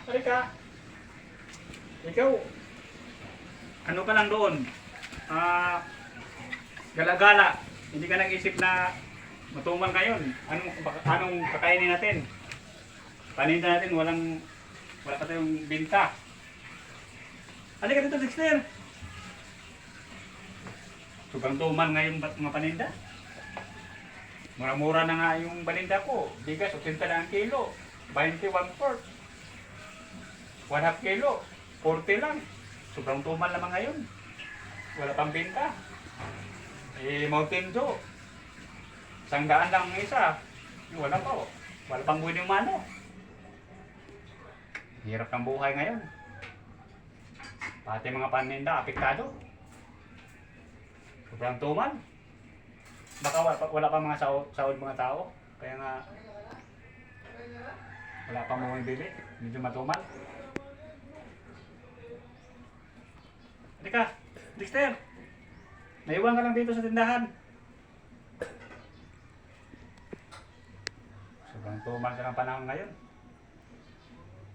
Halika. Ikaw, ano ka lang doon? Gala-gala. Hindi ka nag-isip na matumal ngayon. Anong kakainin natin? Paninda natin, wala pa tayong binta. Halika dito, Dexter. Sobrang tuman ngayon mga paninda. Mura-mura na nga yung paninda ko. Bigas, 80 na ang kilo. 21/4. 1/2 kilo. 40 lang. Sobrang tuman naman ngayon. Wala pang binta. Mountain Dew. 100 lang ang isa. Wala pa. Wala pang buwin yung mano. Hirap ng buhay ngayon. Pati mga paninda, apektado. Sobrang tuman. Baka wala pa mga sahod mga tao. Kaya nga, wala pa mga bili. Medyo matumal. Halika, Dexter. Naiwan ka lang dito sa tindahan. Sobrang tumal ka ng panahon ngayon.